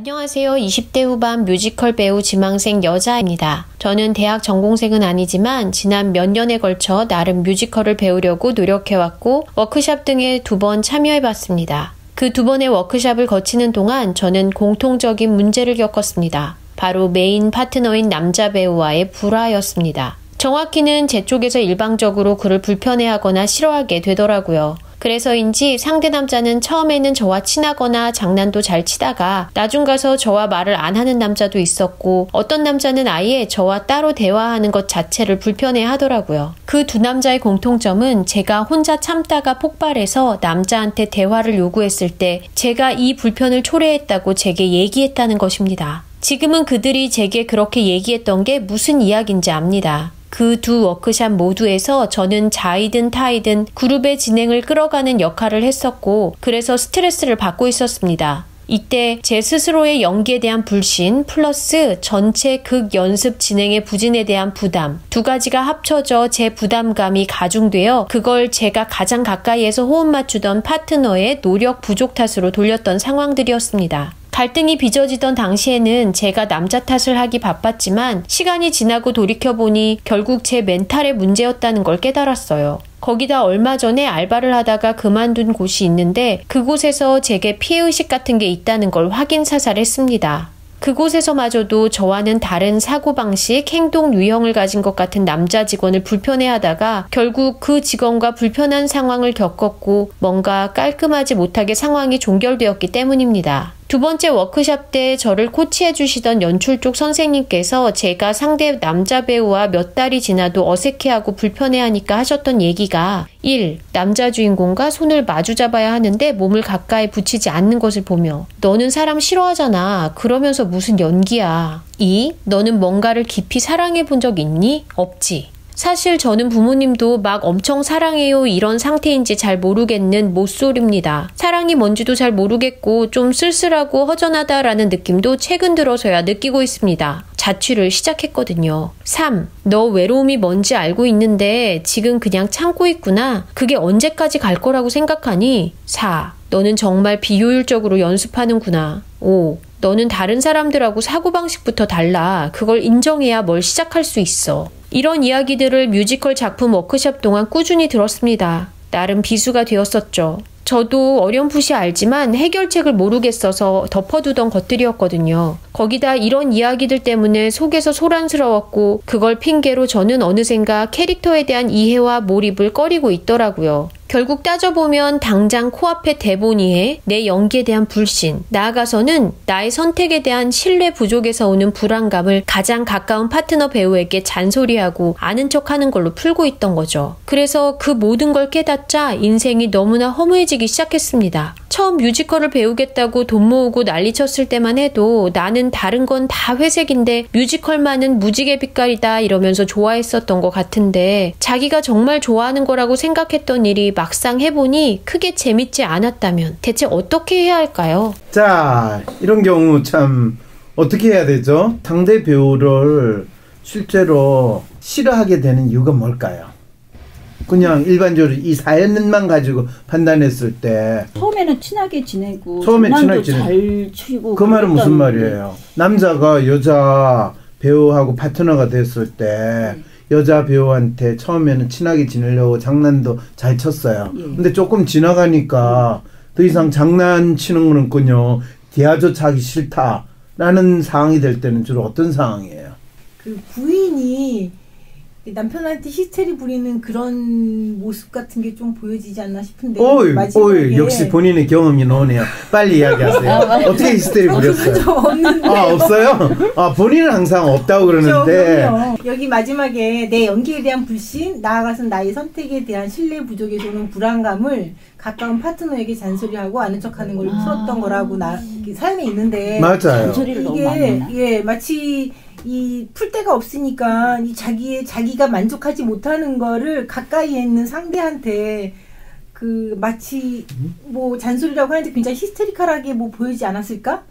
안녕하세요. 20대 후반 뮤지컬 배우 지망생 여자입니다. 저는 대학 전공생은 아니지만 지난 몇 년에 걸쳐 나름 뮤지컬을 배우려고 노력해왔고 워크샵 등에 2번 참여해봤습니다. 그 2번의 워크샵을 거치는 동안 저는 공통적인 문제를 겪었습니다. 바로 메인 파트너인 남자 배우와의 불화였습니다. 정확히는 제 쪽에서 일방적으로 그를 불편해하거나 싫어하게 되더라고요. 그래서인지 상대 남자는 처음에는 저와 친하거나 장난도 잘 치다가 나중 가서 저와 말을 안 하는 남자도 있었고 어떤 남자는 아예 저와 따로 대화하는 것 자체를 불편해 하더라고요. 그 두 남자의 공통점은 제가 혼자 참다가 폭발해서 남자한테 대화를 요구했을 때 제가 이 불편을 초래했다고 제게 얘기했다는 것입니다. 지금은 그들이 제게 그렇게 얘기했던 게 무슨 이야기인지 압니다. 그 두 워크샵 모두에서 저는 자이든 타이든 그룹의 진행을 끌어가는 역할을 했었고 그래서 스트레스를 받고 있었습니다. 이때 제 스스로의 연기에 대한 불신 플러스 전체 극 연습 진행의 부진에 대한 부담 두 가지가 합쳐져 제 부담감이 가중되어 그걸 제가 가장 가까이에서 호흡 맞추던 파트너의 노력 부족 탓으로 돌렸던 상황들이었습니다. 갈등이 빚어지던 당시에는 제가 남자 탓을 하기 바빴지만 시간이 지나고 돌이켜보니 결국 제 멘탈의 문제였다는 걸 깨달았어요. 거기다 얼마 전에 알바를 하다가 그만둔 곳이 있는데 그곳에서 제게 피해의식 같은 게 있다는 걸 확인사살했습니다. 그곳에서마저도 저와는 다른 사고방식, 행동 유형을 가진 것 같은 남자 직원을 불편해하다가 결국 그 직원과 불편한 상황을 겪었고 뭔가 깔끔하지 못하게 상황이 종결되었기 때문입니다. 2번째 워크샵 때 저를 코치해 주시던 연출 쪽 선생님께서 제가 상대 남자 배우와 몇 달이 지나도 어색해하고 불편해하니까 하셨던 얘기가 1. 남자 주인공과 손을 마주 잡아야 하는데 몸을 가까이 붙이지 않는 것을 보며 너는 사람 싫어하잖아. 그러면서 무슨 연기야. 2. 너는 뭔가를 깊이 사랑해 본 적 있니? 없지. 사실 저는 부모님도 막 엄청 사랑해요 이런 상태인지 잘 모르겠는 모쏠입니다. 사랑이 뭔지도 잘 모르겠고 좀 쓸쓸하고 허전하다라는 느낌도 최근 들어서야 느끼고 있습니다. 자취를 시작했거든요. 3. 너 외로움이 뭔지 알고 있는데 지금 그냥 참고 있구나. 그게 언제까지 갈 거라고 생각하니? 4. 너는 정말 비효율적으로 연습하는구나. 5. 너는 다른 사람들하고 사고방식부터 달라. 그걸 인정해야 뭘 시작할 수 있어. 이런 이야기들을 뮤지컬 작품 워크숍 동안 꾸준히 들었습니다. 나름 비수가 되었었죠. 저도 어렴풋이 알지만 해결책을 모르겠어서 덮어두던 것들이었거든요. 거기다 이런 이야기들 때문에 속에서 소란스러웠고 그걸 핑계로 저는 어느샌가 캐릭터에 대한 이해와 몰입을 꺼리고 있더라고요. 결국 따져보면 당장 코앞에 대본 이해, 내 연기에 대한 불신, 나아가서는 나의 선택에 대한 신뢰 부족에서 오는 불안감을 가장 가까운 파트너 배우에게 잔소리하고 아는 척하는 걸로 풀고 있던 거죠. 그래서 그 모든 걸 깨닫자 인생이 너무나 허무해지기 시작했습니다. 처음 뮤지컬을 배우겠다고 돈 모으고 난리쳤을 때만 해도 나는 다른 건 다 회색인데 뮤지컬만은 무지개 빛깔이다 이러면서 좋아했었던 것 같은데 자기가 정말 좋아하는 거라고 생각했던 일이 막상 해보니 크게 재밌지 않았다면 대체 어떻게 해야 할까요? 자, 이런 경우 참 어떻게 해야 되죠? 상대 배우를 실제로 싫어하게 되는 이유가 뭘까요? 그냥 일반적으로 이 사연만 가지고 판단했을 때 처음에는 친하게 지내고 장난도 잘 치고 그 말은 무슨 말이에요? 남자가 여자 배우하고 파트너가 됐을 때 여자 배우한테 처음에는 친하게 지내려고 장난도 잘 쳤어요. 근데 조금 지나가니까 더 이상 장난치는 거는군요. 대화조차 하기 싫다라는 상황이 될 때는 주로 어떤 상황이에요? 그 부인이 남편한테 히스테리 부리는 그런 모습 같은 게 좀 보여지지 않나 싶은데 오이 역시 본인의 경험이 나오네요. 빨리 이야기하세요. 어떻게 히스테리 부렸어요? 없는데. 없어요? 본인은 항상 없다고 그러는데 여기 마지막에 내 연기에 대한 불신, 나아가선 나의 선택에 대한 신뢰 부족에서 오는 불안감을 가까운 파트너에게 잔소리하고 아는 척하는 걸로 풀었던 거라고 사연에 있는데 맞아요. 잔소리를 너무 많이 했나? 마치 풀 데가 없으니까 자기가 만족하지 못하는 거를 가까이에 있는 상대한테 마치 잔소리라고 하는데 굉장히 히스테리컬하게 보이지 않았을까?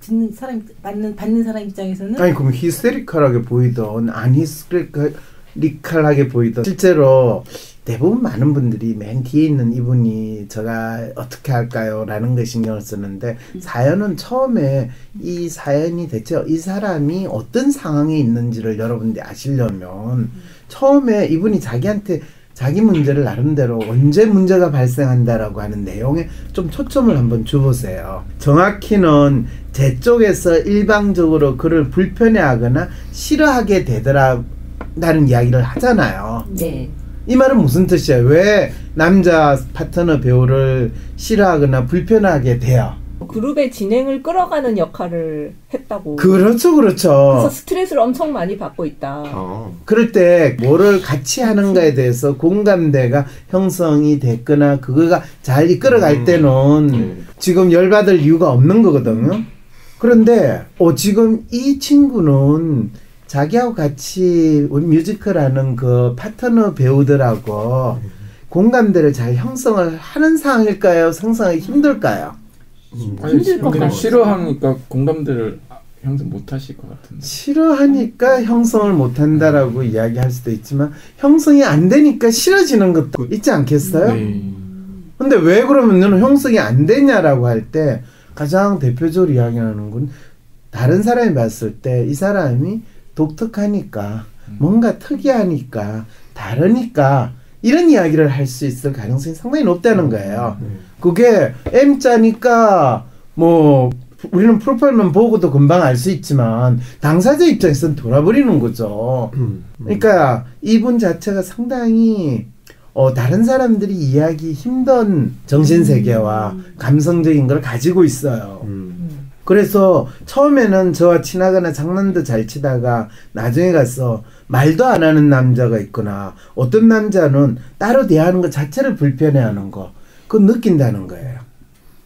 듣는 사람 받는 사람 입장에서는 아니 그럼 히스테리컬하게 보이던 안 히스테리컬하게 보이던 실제로 대부분 많은 분들이 맨 뒤에 있는 이분이 제가 어떻게 할까요? 라는 걸 신경을 쓰는데 사연은 처음에 이 사연이 대체 이 사람이 어떤 상황에 있는지를 여러분들이 아시려면 처음에 이분이 자기한테 자기 문제를 나름대로 언제 문제가 발생한다라고 하는 내용에 좀 초점을 한번 줘보세요. 정확히는 제 쪽에서 일방적으로 그를 불편해하거나 싫어하게 되더라라는 이야기를 하잖아요. 네. 이 말은 무슨 뜻이에요? 왜 남자 파트너 배우를 싫어하거나 불편하게 돼요? 그룹의 진행을 끌어가는 역할을 했다고. 그렇죠. 그래서 스트레스를 엄청 많이 받고 있다. 그럴 때 뭐를 같이 하는가에 대해서 공감대가 형성이 됐거나 그거가 잘 이끌어갈 때는 지금 열받을 이유가 없는 거거든요. 그런데 지금 이 친구는 자기하고 같이 우리 뮤지컬 하는 그 파트너 배우들하고 공감대를 잘 형성을 하는 상황일까요? 형성하기 힘들까요? 힘들 것 같아요. 싫어하니까 공감대를 형성 못 하실 것 같은데. 싫어하니까 형성을 못 한다라고 이야기할 수도 있지만 형성이 안 되니까 싫어지는 것도 있지 않겠어요? 네. 근데 왜 그러면 너는 형성이 안 되냐라고 할 때 가장 대표적으로 이야기하는 건 다른 사람이 봤을 때 이 사람이 독특하니까 뭔가 특이하니까 다르니까 이런 이야기를 할 수 있을 가능성이 상당히 높다는 거예요. 그게 M자니까 뭐 우리는 프로파일만 보고도 금방 알 수 있지만 당사자 입장에서는 돌아버리는 거죠. 그러니까 이분 자체가 상당히 다른 사람들이 이해하기 힘든 정신세계와 감성적인 걸 가지고 있어요. 그래서 처음에는 저와 친하거나 장난도 잘 치다가 나중에 가서 말도 안 하는 남자가 있거나 어떤 남자는 따로 대하는 것 자체를 불편해하는 거 그거 느낀다는 거예요.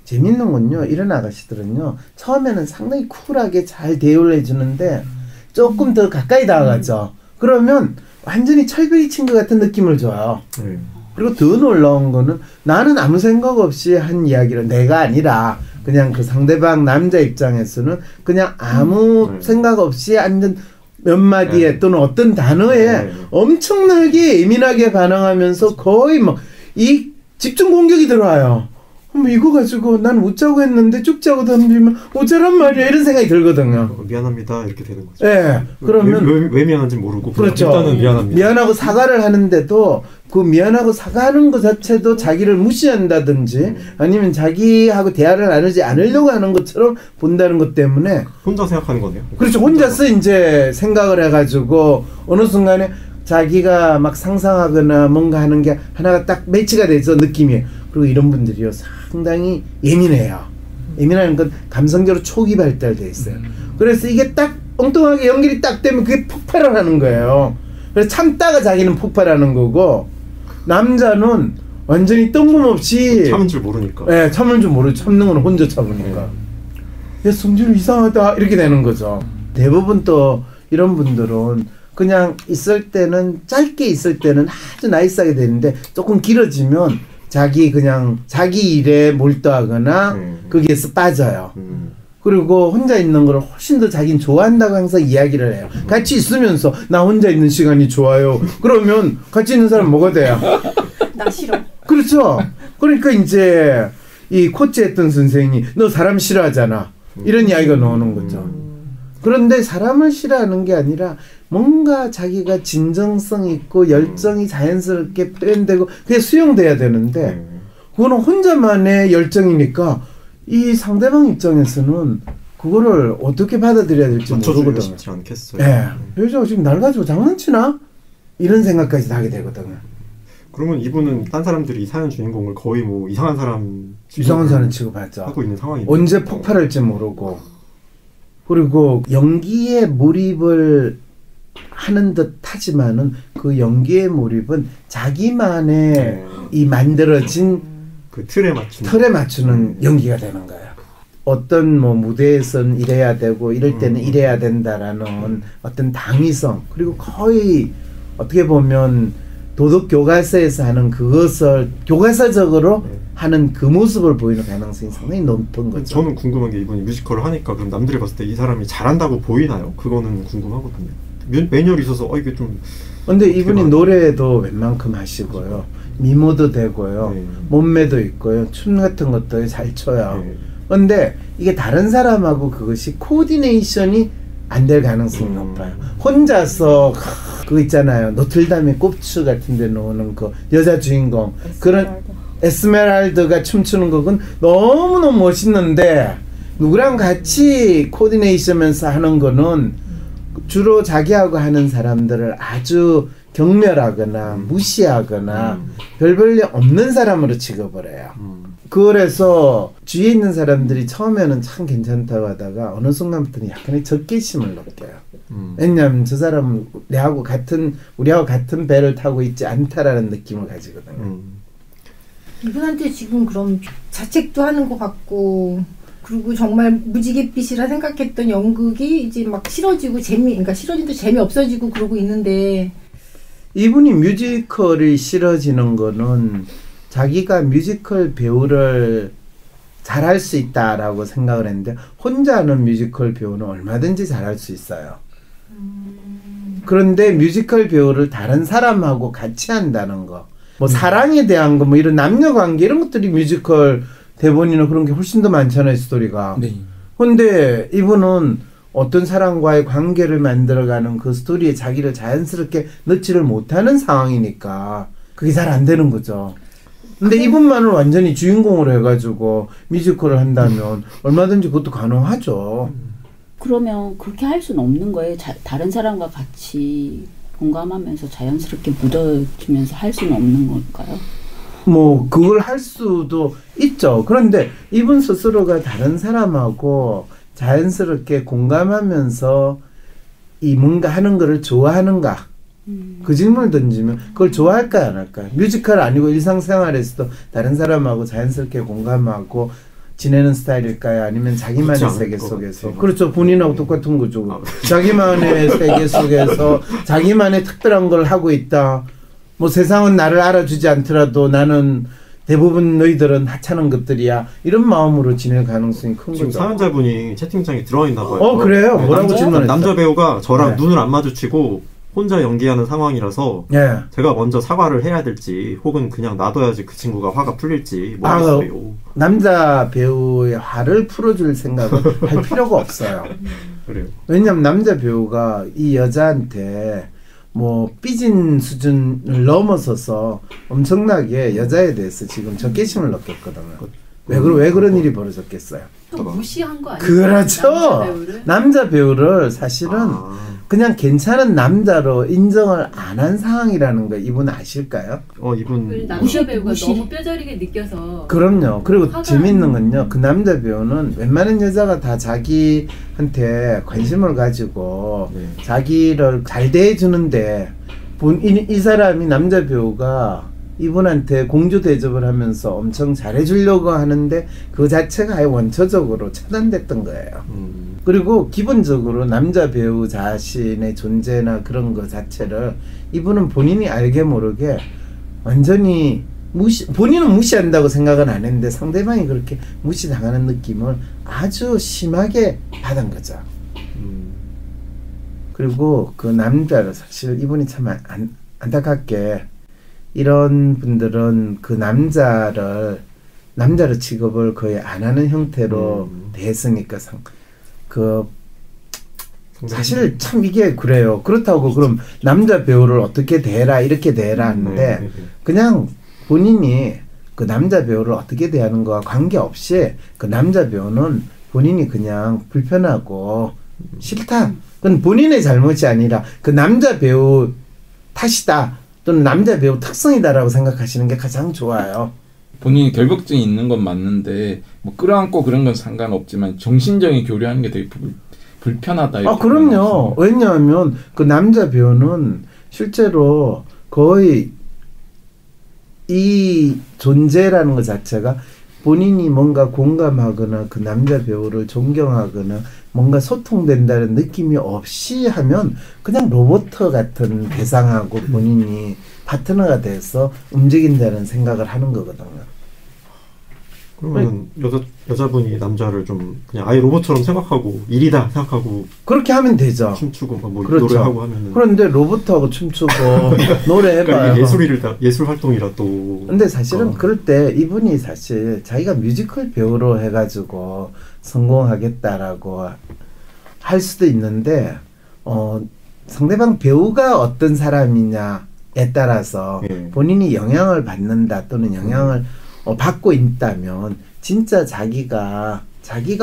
재밌는 건요. 이런 아가씨들은요. 처음에는 상당히 쿨하게 잘 대우를 해주는데 조금 더 가까이 다가가죠. 그러면 완전히 철벽이 친 것 같은 느낌을 줘요. 그리고 더 놀라운 거는 나는 아무 생각 없이 한 이야기를 내가 아니라 그냥 그 상대방 남자 입장에서는 그냥 아무 생각 없이 앉은 몇 마디에 또는 어떤 단어에 엄청나게 예민하게 반응하면서 거의 막 이 집중 공격이 들어와요. 이거 가지고 난 웃자고 했는데 쭉 자고 던지면 어쩌란 말이야 이런 생각이 들거든요. 미안합니다 이렇게 되는 거죠. 네, 그러면 왜 미안한지 모르고 그렇죠. 일단은 미안합니다. 미안하고 사과를 하는데도 그 미안하고 사과하는 것 자체도 자기를 무시한다든지 아니면 자기하고 대화를 나누지 않으려고 하는 것처럼 본다는 것 때문에 혼자 생각하는 거네요. 그렇죠. 혼자서 이제 생각을 해가지고 어느 순간에 자기가 막 상상하거나 뭔가 하는 게 하나가 딱 매치가 돼서 느낌이. 그리고 이런 분들이요 상당히 예민해요. 예민한 건 감성적으로 초기 발달돼 있어요. 그래서 이게 딱 엉뚱하게 연결이 딱 되면 그게 폭발을 하는 거예요. 그래서 참다가 자기는 폭발하는 거고 남자는 완전히 뜬금없이 참은 줄 모르니까. 네, 참은 줄 모르고 참는 건 혼자 참으니까. 야 성질이 이상하다 이렇게 되는 거죠. 대부분 또 이런 분들은 그냥 있을 때는 짧게 있을 때는 아주 나이스하게 되는데 조금 길어지면 자기 일에 몰두하거나 거기에서 빠져요. 그리고 혼자 있는 걸 훨씬 더 자기는 좋아한다고 항상 이야기를 해요. 같이 있으면서 나 혼자 있는 시간이 좋아요. 그러면 같이 있는 사람 뭐가 돼요? 나 싫어. 그렇죠. 그러니까 이제 이 코치 했던 선생이 너 사람 싫어하잖아. 이런 이야기가 나오는 거죠. 그런데 사람을 싫어하는 게 아니라 뭔가 자기가 진정성 있고 열정이 자연스럽게 표현되고 그게 수용돼야 되는데 그거는 혼자만의 열정이니까 이 상대방 입장에서는 그거를 어떻게 받아들여야 될지 모르거든요. 쉽지 않겠어요. 네. 여자가 지금 날 가지고 장난치나? 이런 생각까지 하게 되거든요. 그러면 이분은 딴 사람들이 이 사연 주인공을 거의 뭐 이상한 사람 취급하죠. 하고 있는 상황이죠. 언제 폭발할지 모르고 그리고 연기에 몰입을 하는 듯 하지만은 그 연기의 몰입은 자기만의 이 만들어진 그 틀에 맞추는 연기가 되는 거예요. 어떤 뭐 무대에서는 이래야 되고 이럴 때는 이래야 된다라는 어떤 당위성 그리고 거의 어떻게 보면 도덕 교과서에서 하는 그것을 교과서적으로 하는 그 모습을 보이는 가능성이 상당히 높은 거죠. 저는 궁금한 게 이분이 뮤지컬을 하니까 그럼 남들이 봤을 때 이 사람이 잘한다고 보이나요? 그거는 궁금하거든요. 매뉴얼이 있어서 이게 좀 근데 이분이 노래도 웬만큼 하시고요. 미모도 되고요. 네. 몸매도 있고요. 춤 같은 것도 잘 춰요. 네. 근데 이게 다른 사람하고 그것이 코디네이션이 안 될 가능성이 높아요. 혼자서 그거 있잖아요. 노틀담의 꼽추 같은 데 나오는 그 여자 주인공. 그런 에스메랄드가 춤추는 곡은 너무너무 멋있는데 누구랑 같이 코디네이션면서 하는 거는 주로 자기하고 하는 사람들을 아주 경멸하거나 무시하거나 별 볼일 없는 사람으로 취급을 해요. 그래서 주위에 있는 사람들이 처음에는 참 괜찮다고 하다가 어느 순간부터는 약간의 적개심을 느껴요. 왜냐하면 저 사람은 우리하고 같은 배를 타고 있지 않다라는 느낌을 가지거든요. 이분한테 지금 그럼 자책도 하는 것 같고, 그리고 정말 무지갯빛이라 생각했던 연극이 이제 막 싫어지고 그러니까 싫어지도 재미 없어지고 그러고 있는데, 이분이 뮤지컬이 싫어지는 거는 자기가 뮤지컬 배우를 잘할 수 있다라고 생각을 했는데 혼자 하는 뮤지컬 배우는 얼마든지 잘할 수 있어요. 그런데 뮤지컬 배우를 다른 사람하고 같이 한다는 거, 뭐 사랑에 대한 거, 뭐 이런 남녀 관계 이런 것들이 뮤지컬 대본이나 그런 게 훨씬 더 많잖아요, 스토리가. 네. 근데 이분은 어떤 사람과의 관계를 만들어가는 그 스토리에 자기를 자연스럽게 넣지를 못하는 상황이니까 그게 잘 안 되는 거죠. 근데 이분만을 완전히 주인공으로 해가지고 뮤지컬을 한다면 얼마든지 그것도 가능하죠. 그러면 그렇게 할 수는 없는 거예요. 다른 사람과 같이 공감하면서 자연스럽게 묻어지면서 할 수는 없는 걸까요? 뭐 그걸 할 수도 있죠. 그런데 이분 스스로가 다른 사람하고 자연스럽게 공감하면서 이 뭔가 하는 거를 좋아하는가? 그 질문을 던지면 그걸 좋아할까 안 할까? 뮤지컬 아니고 일상생활에서도 다른 사람하고 자연스럽게 공감하고 지내는 스타일일까요? 아니면 자기만의 세계 속에서? 그렇죠. 본인하고 똑같은 거죠. 자기만의 세계 속에서 자기만의 특별한 걸 하고 있다. 뭐 세상은 나를 알아주지 않더라도 나는 대부분 너희들은 하찮은 것들이야. 이런 마음으로 지낼 가능성이 큰 지금 거죠. 사연자분이 채팅창에 들어와 있나 봐요. 그래요? 네, 뭐라고 질문했어요? 남자 배우가 저랑 네. 눈을 안 마주치고 혼자 연기하는 상황이라서 예. 제가 먼저 사과를 해야 될지 혹은 그냥 놔둬야지 그 친구가 화가 풀릴지 모르겠어요. 남자 배우의 화를 풀어줄 생각을 할 필요가 없어요. 그래요. 왜냐하면 남자 배우가 이 여자한테 뭐 삐진 수준을 넘어서서 엄청나게 여자에 대해서 지금 적개심을 느꼈거든요. 왜 그런 일이 벌어졌겠어요? 또 무시한 거 아니에요? 그렇죠. 남자 배우를 사실은 그냥 괜찮은 남자로 인정을 안 한 상황이라는 거 이분 아실까요? 이분 남자 배우가 너무 뼈저리게 느껴서. 그럼요. 그리고 재밌는 건요. 그 남자 배우는 웬만한 여자가 다 자기한테 관심을 가지고 자기를 잘 대해주는데 이 사람이 남자 배우가 이분한테 공주 대접을 하면서 엄청 잘해주려고 하는데 그 자체가 아예 원초적으로 차단됐던 거예요. 그리고 기본적으로 남자 배우 자신의 존재나 그런 거 자체를 이분은 본인이 알게 모르게 완전히 본인은 무시한다고 생각은 안 했는데 상대방이 그렇게 무시당하는 느낌을 아주 심하게 받은 거죠. 그리고 그 남자를 사실 이분이 참 안타깝게 이런 분들은 그 남자를 취급을 거의 안 하는 형태로 대했으니까 사실 참 이게 그래요. 그렇다고 그럼 남자 배우를 어떻게 대해라 이렇게 대해라 하는데 그냥 본인이 그 남자 배우를 어떻게 대하는 거와 관계없이 그 남자 배우는 본인이 그냥 불편하고 싫다. 그건 본인의 잘못이 아니라 그 남자 배우 탓이다. 또는 남자 배우 특성이다라고 생각하시는 게 가장 좋아요. 본인이 결벽증이 있는 건 맞는데 뭐 끌어안고 그런 건 상관없지만 정신적인 교류하는 게 되게 불편하다. 그럼요. 왜냐하면 그 남자 배우는 실제로 거의 이 존재라는 것 자체가 본인이 뭔가 공감하거나 그 남자 배우를 존경하거나 뭔가 소통된다는 느낌이 없이 하면 그냥 로봇 같은 대상하고 본인이 파트너가 돼서 움직인다는 생각을 하는 거거든요. 그러면 여자분이 남자를 좀 그냥 아예 로봇처럼 생각하고 일이다 생각하고 그렇게 하면 되죠. 춤추고 뭐 그렇죠. 노래하고 하면은. 그런데 로봇하고 춤추고 노래해봐요. 그러니까 예술 활동이라 또. 근데 사실은 그럴 때 이분이 사실 자기가 뮤지컬 배우로 해가지고 성공하겠다라고 할 수도 있는데 상대방 배우가 어떤 사람이냐에 따라서 본인이 영향을 받는다 또는 영향을 받고 있다면 진짜 자기가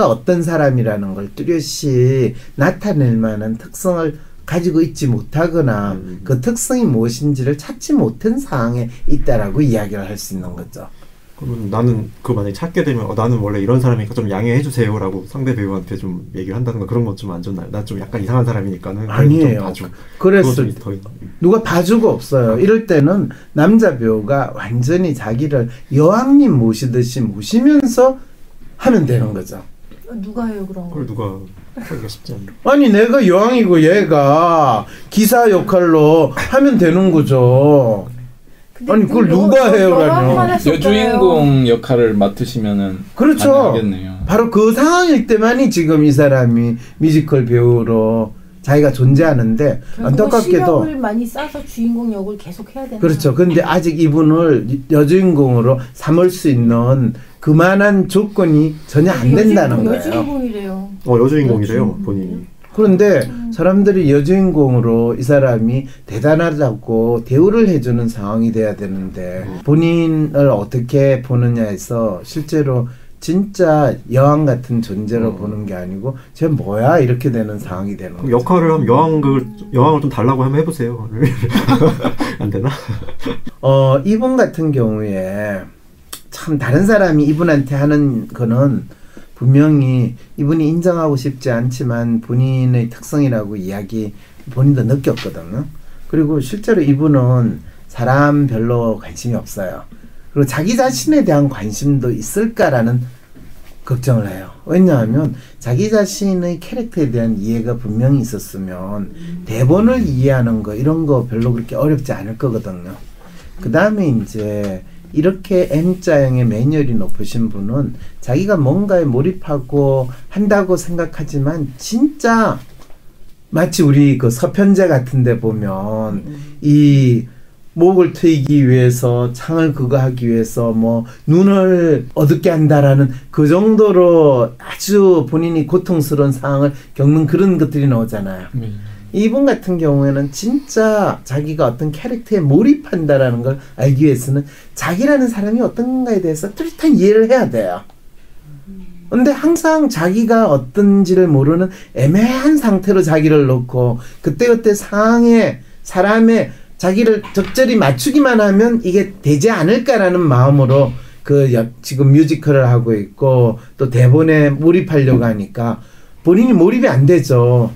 어떤 사람이라는 걸 뚜렷이 나타낼 만한 특성을 가지고 있지 못하거나 그 특성이 무엇인지를 찾지 못한 상황에 있다라고 이야기를 할 수 있는 거죠. 그러면 나는 그거 만약에 찾게 되면 나는 원래 이런 사람이니까 좀 양해해 주세요라고 상대 배우한테 좀 얘기를 한다는 거 그런 것 좀 안 좋나요? 나 좀 약간 이상한 사람이니까는 아니에요. 좀 봐줘. 그래서 누가 봐주고 없어요. 이럴 때는 남자 배우가 완전히 자기를 여왕님 모시듯이 모시면서 하면 되는 거죠. 누가 해요 그런 거? 그걸 누가 하기가 쉽지 않네. 아니 내가 여왕이고 얘가 기사 역할로 하면 되는 거죠. 아니 그걸 누가 해요라뇨. 여주인공 역할을 맡으시면은 그렇죠. 가능하겠네요. 바로 그 상황일 때만이 지금 이 사람이 뮤지컬 배우로 자기가 존재하는데 안타깝게도 실력을 많이 쌓아서 주인공 역을 계속 해야 되는. 그렇죠. 근데 아직 이분을 여주인공으로 삼을 수 있는 그만한 조건이 전혀 안 된다는 거예요. 여주인공이래요. 여주인공이래요 본인이. 그런데 사람들이 여주인공으로 이 사람이 대단하다고 대우를 해주는 상황이 돼야 되는데 본인을 어떻게 보느냐에서 실제로 진짜 여왕 같은 존재로 보는 게 아니고 쟤 뭐야 이렇게 되는 상황이 되는 거죠. 역할을 하면 여왕을 좀 달라고 하면 해보세요. 안 되나? 이분 같은 경우에 참 다른 사람이 이분한테 하는 거는 분명히 이분이 인정하고 싶지 않지만 본인의 특성이라고 본인도 느꼈거든요. 그리고 실제로 이분은 사람 별로 관심이 없어요. 그리고 자기 자신에 대한 관심도 있을까라는 걱정을 해요. 왜냐하면 자기 자신의 캐릭터에 대한 이해가 분명히 있었으면 대본을 이해하는 거 이런 거 별로 그렇게 어렵지 않을 거거든요. 그 다음에 이제 이렇게 M자형의 매뉴얼이 높으신 분은 자기가 뭔가에 몰입하고 한다고 생각하지만 진짜 마치 우리 그 서편제 같은 데 보면 이 목을 트이기 위해서 창을 그거 하기 위해서 뭐 눈을 어둡게 한다라는 그 정도로 아주 본인이 고통스러운 상황을 겪는 그런 것들이 나오잖아요. 이분 같은 경우에는 진짜 자기가 어떤 캐릭터에 몰입한다라는 걸 알기 위해서는 자기라는 사람이 어떤가에 대해서 뚜렷한 이해를 해야 돼요. 근데 항상 자기가 어떤지를 모르는 애매한 상태로 자기를 놓고 그때그때 상황에 사람의 자기를 적절히 맞추기만 하면 이게 되지 않을까라는 마음으로 지금 뮤지컬을 하고 있고 또 대본에 몰입하려고 하니까 본인이 몰입이 안 되죠.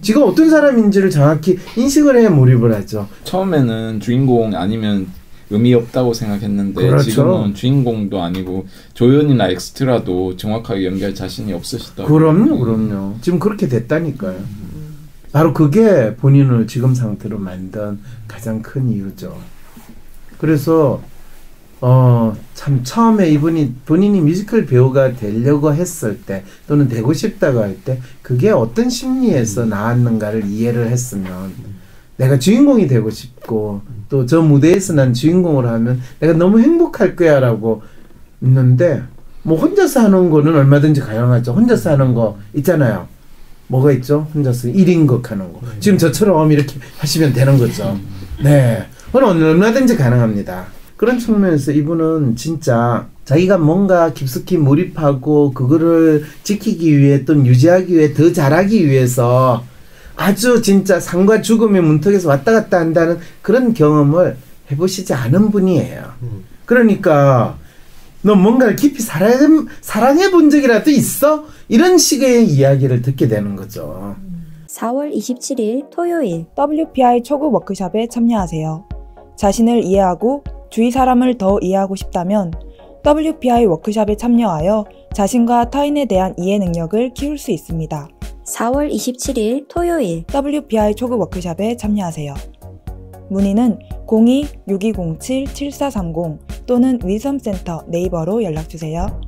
지금 어떤 사람인지를 정확히 인식을 해야 몰입을 하죠. 처음에는 주인공 아니면 의미 없다고 생각했는데 그렇죠. 지금은 주인공도 아니고 조연이나 엑스트라도 정확하게 연기할 자신이 없으시다고. 그럼요. 지금 그렇게 됐다니까요. 바로 그게 본인을 지금 상태로 만든 가장 큰 이유죠. 그래서 참 처음에 본인이 뮤지컬 배우가 되려고 했을 때 또는 되고 싶다고 할 때 그게 어떤 심리에서 나왔는가를 이해를 했으면 내가 주인공이 되고 싶고 또 저 무대에서 난 주인공을 하면 내가 너무 행복할 거야 라고 있는데 뭐 혼자서 하는 거는 얼마든지 가능하죠. 혼자서 하는 거 있잖아요. 뭐가 있죠? 혼자서 1인극 하는 거. 지금 저처럼 이렇게 하시면 되는 거죠. 네. 그건 얼마든지 가능합니다. 그런 측면에서 이분은 진짜 자기가 뭔가 깊숙이 몰입하고 그거를 지키기 위해 또 유지하기 위해 더 잘하기 위해서 아주 진짜 삶과 죽음의 문턱에서 왔다 갔다 한다는 그런 경험을 해보시지 않은 분이에요. 그러니까 너 뭔가를 깊이 사랑해 본 적이라도 있어? 이런 식의 이야기를 듣게 되는 거죠. 4월 27일 토요일 WPI 초급 워크숍에 참여하세요. 자신을 이해하고 주위 사람을 더 이해하고 싶다면 WPI 워크숍에 참여하여 자신과 타인에 대한 이해 능력을 키울 수 있습니다. 4월 27일 토요일 WPI 초급 워크숍에 참여하세요. 문의는 02-6207-7430 또는 위섬센터 네이버로 연락주세요.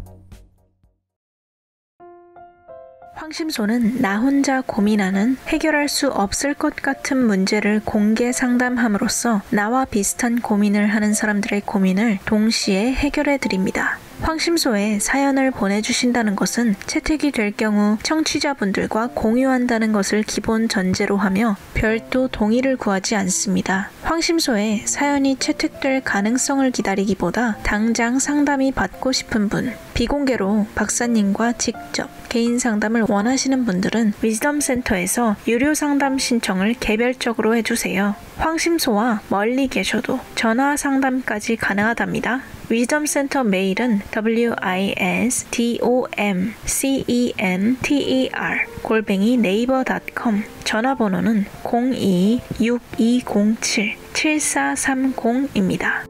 황심소는 나 혼자 고민하는 해결할 수 없을 것 같은 문제를 공개 상담함으로써 나와 비슷한 고민을 하는 사람들의 고민을 동시에 해결해 드립니다. 황심소에 사연을 보내주신다는 것은 채택이 될 경우 청취자분들과 공유한다는 것을 기본 전제로 하며 별도 동의를 구하지 않습니다. 황심소에 사연이 채택될 가능성을 기다리기보다 당장 상담이 받고 싶은 분, 비공개로 박사님과 직접 개인 상담을 원하시는 분들은 위즈덤센터에서 유료 상담 신청을 개별적으로 해주세요. 황심소와 멀리 계셔도 전화 상담까지 가능하답니다. 위즈덤센터 메일은 wisdomcenter@naver.com, 전화번호는 02-6207-7430입니다.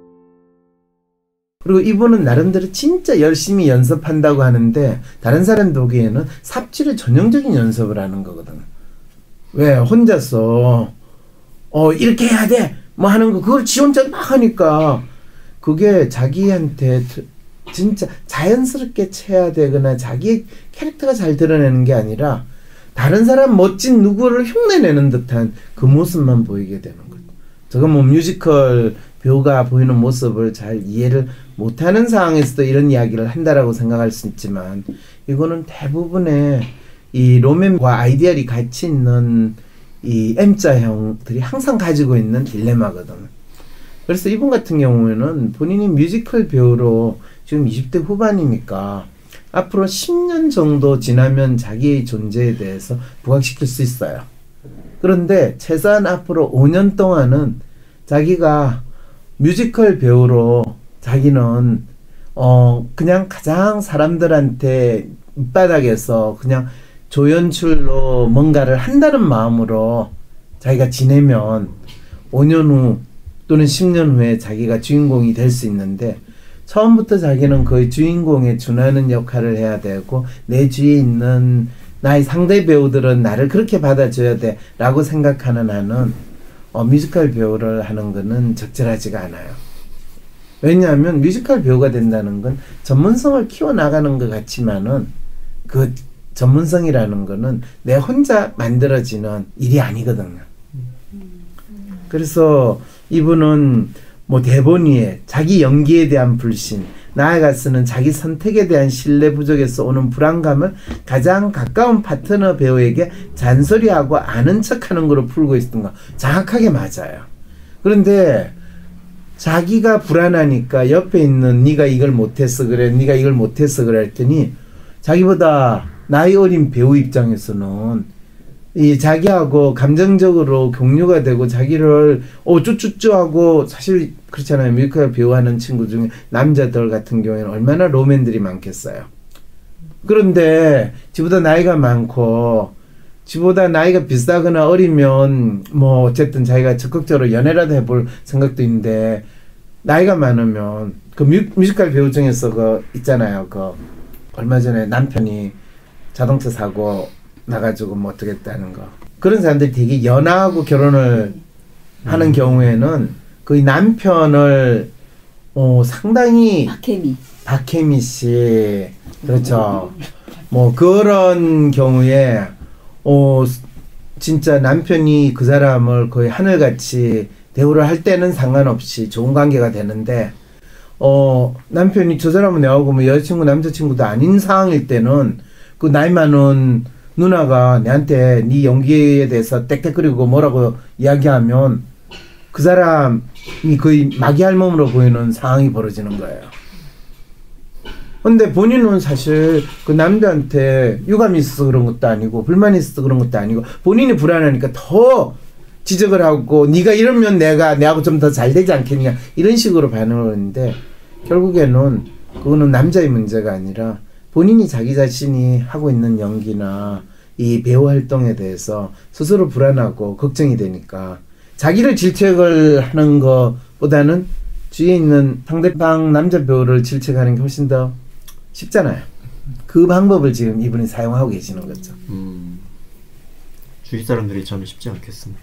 그리고 이분은 나름대로 진짜 열심히 연습한다고 하는데 다른 사람 보기에는 삽질의 전형적인 연습을 하는 거거든. 왜 혼자서 이렇게 해야 돼 뭐 하는 거 그걸 지 혼자 막 하니까 그게 자기한테 진짜 자연스럽게 채야 되거나 자기 캐릭터가 잘 드러내는 게 아니라 다른 사람 멋진 누구를 흉내내는 듯한 그 모습만 보이게 되는 거죠. 저건 뭐 뮤지컬 배우가 보이는 모습을 잘 이해를 못하는 상황에서도 이런 이야기를 한다라고 생각할 수 있지만 이거는 대부분의 이 로맨과 아이디얼이 같이 있는 이 M자형들이 항상 가지고 있는 딜레마거든. 그래서 이분 같은 경우에는 본인이 뮤지컬 배우로 지금 20대 후반이니까 앞으로 10년 정도 지나면 자기의 존재에 대해서 부각시킬 수 있어요. 그런데 최소한 앞으로 5년 동안은 자기가 뮤지컬 배우로 자기는 그냥 가장 사람들한테 밑바닥에서 그냥 조연출로 뭔가를 한다는 마음으로 자기가 지내면 5년 후 또는 10년 후에 자기가 주인공이 될 수 있는데 처음부터 자기는 거의 주인공에 준하는 역할을 해야 되고 내 주위에 있는 나의 상대 배우들은 나를 그렇게 받아줘야 돼 라고 생각하는 한은 뮤지컬 배우를 하는 거는 적절하지가 않아요. 왜냐하면 뮤지컬 배우가 된다는 건 전문성을 키워나가는 것 같지만은 그 전문성이라는 거는 내 혼자 만들어지는 일이 아니거든요. 그래서 이분은 뭐 대본 위에 자기 연기에 대한 불신, 나아가서는 자기 선택에 대한 신뢰 부족에서 오는 불안감을 가장 가까운 파트너 배우에게 잔소리하고 아는 척하는 거로 풀고 있던 거 정확하게 맞아요. 그런데 자기가 불안하니까 옆에 있는 네가 이걸 못했어 그래, 네가 이걸 못했어 그래 했더니 자기보다 나이 어린 배우 입장에서는 이 자기하고 감정적으로 공유가 되고 자기를 쭈쭈쭈하고 사실 그렇잖아요. 뮤지컬 배우하는 친구 중에 남자들 같은 경우에는 얼마나 로맨들이 많겠어요. 그런데 지보다 나이가 많고 지보다 나이가 비슷하거나 어리면 뭐 어쨌든 자기가 적극적으로 연애라도 해볼 생각도 있는데 나이가 많으면 그 뮤지컬 배우 중에서 그 있잖아요. 그 얼마 전에 남편이 자동차 사고 나가지고 뭐 어떻게 했다는 거. 그런 사람들이 되게 연하고 결혼을 하는 경우에는 그 남편을 상당히 박혜미 씨 그렇죠. 뭐 그런 경우에 진짜 남편이 그 사람을 거의 하늘같이 대우를 할 때는 상관없이 좋은 관계가 되는데 남편이 저 사람은 내하고 뭐 여자친구 남자친구도 아닌 상황일 때는 그 나이 많은 누나가 내한테 네 연기에 대해서 땡땡거리고 뭐라고 이야기하면 그 사람이 거의 마귀할멈으로 보이는 상황이 벌어지는 거예요. 근데 본인은 사실 그 남자한테 유감이 있어서 그런 것도 아니고 불만이 있어서 그런 것도 아니고 본인이 불안하니까 더 지적을 하고 네가 이러면 내하고 좀 더 잘 되지 않겠냐 이런 식으로 반응을 하는데 결국에는 그거는 남자의 문제가 아니라 본인이 자기 자신이 하고 있는 연기나 이 배우 활동에 대해서 스스로 불안하고 걱정이 되니까 자기를 질책을 하는 것보다는 주위에 있는 상대방 남자 배우를 질책하는 게 훨씬 더 쉽잖아요. 그 방법을 지금 이분이 사용하고 계시는 거죠. 주위 사람들이 참 쉽지 않겠습니다.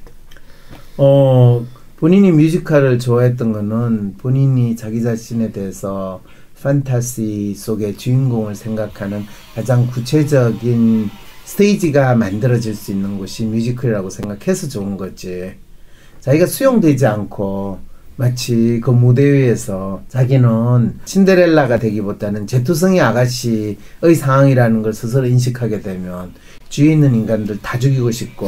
본인이 뮤지컬을 좋아했던 거는 본인이 자기 자신에 대해서 판타시 속의 주인공을 생각하는 가장 구체적인 스테이지가 만들어질 수 있는 곳이 뮤지컬이라고 생각해서 좋은 거지. 자기가 수용되지 않고 마치 그 무대 위에서 자기는 신데렐라가 되기보다는 제투성이 아가씨의 상황이라는 걸 스스로 인식하게 되면 주위에 있는 인간들 다 죽이고 싶고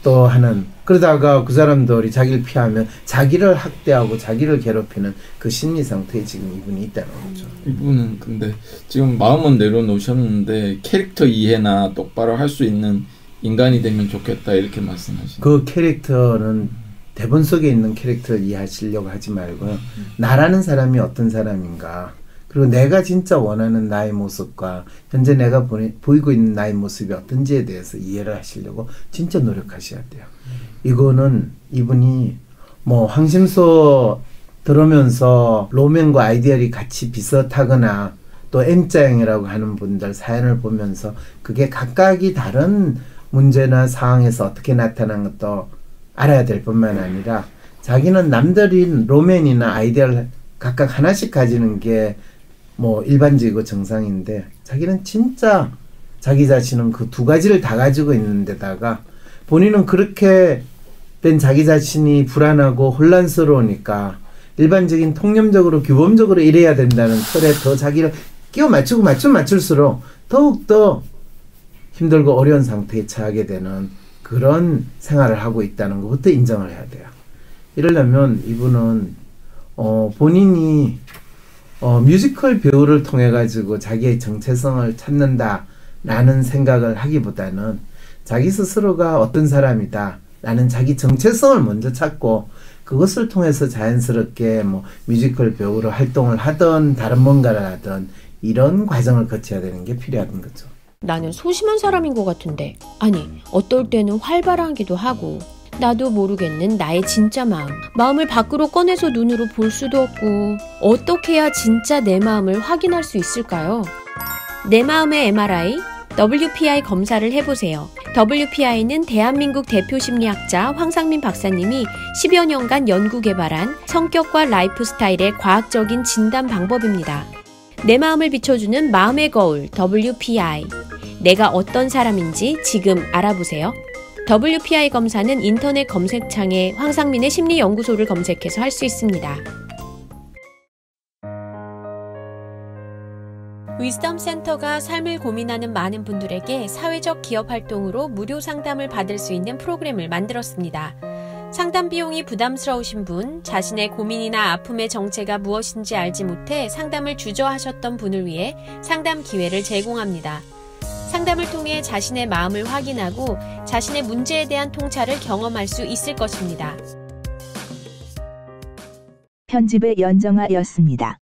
또 하는, 그러다가 그 사람들이 자기를 피하면 자기를 학대하고 자기를 괴롭히는 그 심리 상태에 지금 이분이 있다는 거죠. 이분은 근데 지금 마음은 내려놓으셨는데 캐릭터 이해나 똑바로 할 수 있는 인간이 되면 좋겠다 이렇게 말씀하시는. 그 캐릭터는 대본 속에 있는 캐릭터를 이해하시려고 하지 말고요. 나라는 사람이 어떤 사람인가, 그리고 내가 진짜 원하는 나의 모습과 현재 내가 보이고 있는 나의 모습이 어떤지에 대해서 이해를 하시려고 진짜 노력하셔야 돼요. 이거는 이분이 뭐 황심소 들으면서 로맨과 아이디얼이 같이 비슷하거나 또 M자형이라고 하는 분들 사연을 보면서 그게 각각이 다른 문제나 상황에서 어떻게 나타나는 것도 알아야 될 뿐만 아니라 자기는 남들이 로맨이나 아이디얼 각각 하나씩 가지는 게 뭐 일반적이고 정상인데 자기는 진짜 자기 자신은 그 두 가지를 다 가지고 있는 데다가 본인은 그렇게 된 자기 자신이 불안하고 혼란스러우니까 일반적인 통념적으로 규범적으로 이래야 된다는 틀에 더 자기를 끼워 맞추고 맞출수록 더욱더 힘들고 어려운 상태에 처하게 되는 그런 생활을 하고 있다는 것부터 인정을 해야 돼요. 이러려면 이분은 본인이 뮤지컬 배우를 통해 가지고 자기의 정체성을 찾는다라는 생각을 하기보다는 자기 스스로가 어떤 사람이다 라는 자기 정체성을 먼저 찾고 그것을 통해서 자연스럽게 뭐 뮤지컬 배우로 활동을 하든 다른 뭔가를 하든 이런 과정을 거쳐야 되는 게 필요한 거죠. 나는 소심한 사람인 것 같은데, 아니 어떨 때는 활발하기도 하고 나도 모르겠는 나의 진짜 마음을 밖으로 꺼내서 눈으로 볼 수도 없고 어떻게 해야 진짜 내 마음을 확인할 수 있을까요? 내 마음의 MRI, WPI 검사를 해보세요. WPI는 대한민국 대표 심리학자 황상민 박사님이 10여 년간 연구 개발한 성격과 라이프 스타일의 과학적인 진단 방법입니다. 내 마음을 비춰주는 마음의 거울 WPI. 내가 어떤 사람인지 지금 알아보세요. WPI 검사는 인터넷 검색창에 황상민의 심리연구소를 검색해서 할 수 있습니다. 위즈덤 센터가 삶을 고민하는 많은 분들에게 사회적 기업 활동으로 무료 상담을 받을 수 있는 프로그램을 만들었습니다. 상담 비용이 부담스러우신 분, 자신의 고민이나 아픔의 정체가 무엇인지 알지 못해 상담을 주저하셨던 분을 위해 상담 기회를 제공합니다. 상담을 통해 자신의 마음을 확인하고 자신의 문제에 대한 통찰을 경험할 수 있을 것입니다. 편집의 연정아였습니다.